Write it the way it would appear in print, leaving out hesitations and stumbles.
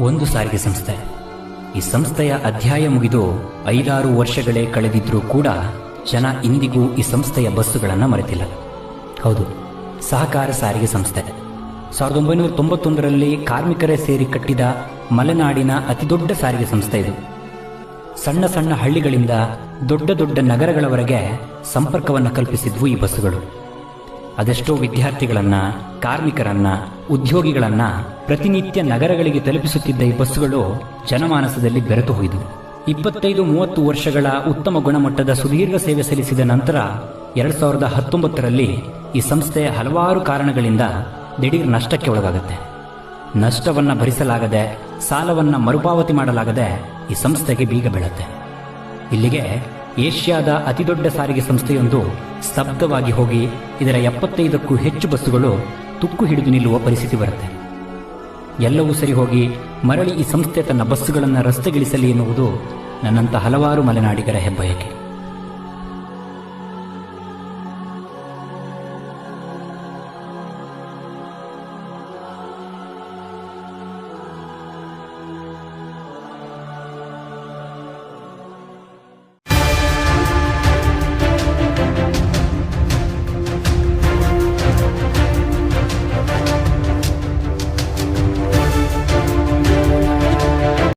ಒಂದು ಸಾರಿಗೆ ಸಂಸ್ಥೆ. ಈ ಸಂಸ್ಥೆಯ ಅಧ್ಯಾಯ ಮುಗಿದು 5-6 ವರ್ಷಗಳೇ ಕಳೆದಿದ್ರೂ ಕೂಡ ಜನ ಇಂದಿಗೂ ಈ ಸಂಸ್ಥೆಯ ಬಸ್ಸುಗಳನ್ನು ಮರೆತಿಲ್ಲ. ಹೌದು, ಸಹಕಾರ ಸಾರಿಗೆ ಸಂಸ್ಥೆ 1991ರಲ್ಲಿ ಕಾರ್ಮಿಕರೇ ಸೇರಿ ಕಟ್ಟಿದ ಮಲೆನಾಡಿನ ಅತಿದೊಡ್ಡ ಸಾರಿಗೆ ಸಂಸ್ಥೆ ಇದು. ಸಣ್ಣ ಸಣ್ಣ ಹಳ್ಳಿಗಳಿಂದ ದೊಡ್ಡ ದೊಡ್ಡ ನಗರಗಳವರೆಗೆ ಸಂಪರ್ಕವನ್ನು ಕಲ್ಪಿಸಿದ್ವು ಈ ಬಸ್ಸುಗಳು. ಅದೆಷ್ಟೋ ವಿದ್ಯಾರ್ಥಿಗಳನ್ನ, ಕಾರ್ಮಿಕರನ್ನ, ಉದ್ಯೋಗಿಗಳನ್ನ ಪ್ರತಿನಿತ್ಯ ನಗರಗಳಿಗೆ ತಲುಪಿಸುತ್ತಿದ್ದ ಈ ಬಸ್ಸುಗಳು ಜನಮಾನಸದಲ್ಲಿ ಬೆರೆತು ಹೋಯಿತು. 25-30 ವರ್ಷಗಳ ಉತ್ತಮ ಗುಣಮಟ್ಟದ ಸುದೀರ್ಘ ಸೇವೆ ಸಲ್ಲಿಸಿದ ನಂತರ 2019ರಲ್ಲಿ ಈ ಸಂಸ್ಥೆ ಹಲವಾರು ಕಾರಣಗಳಿಂದ ದಿಢೀರ್ ನಷ್ಟಕ್ಕೆ ಒಳಗಾಗುತ್ತೆ. ನಷ್ಟವನ್ನು ಭರಿಸಲಾಗದೆ, ಸಾಲವನ್ನು ಮರುಪಾವತಿ ಮಾಡಲಾಗದೆ ಈ ಸಂಸ್ಥೆಗೆ ಬೀಗ ಬೀಳುತ್ತೆ. ಇಲ್ಲಿಗೆ ಏಷ್ಯಾದ ಅತಿದೊಡ್ಡ ಸಾರಿಗೆ ಸಂಸ್ಥೆಯೊಂದು ಸ್ತಬ್ಧವಾಗಿ ಹೋಗಿ ಇದರ 75ಕ್ಕೂ ಹೆಚ್ಚು ಬಸ್ಸುಗಳು ತುಕ್ಕು ಹಿಡಿದು ನಿಲ್ಲುವ ಪರಿಸ್ಥಿತಿ ಬರುತ್ತೆ. ಎಲ್ಲವೂ ಸರಿ ಹೋಗಿ ಮರಳಿ ಈ ಸಂಸ್ಥೆ ತನ್ನ ಬಸ್ಸುಗಳನ್ನು ರಸ್ತೆಗಿಳಿಸಲಿ ಎನ್ನುವುದು ನನ್ನಂಥ ಹಲವಾರು ಮಲೆನಾಡಿಗರ ಹೆಬ್ಬಯಕೆ.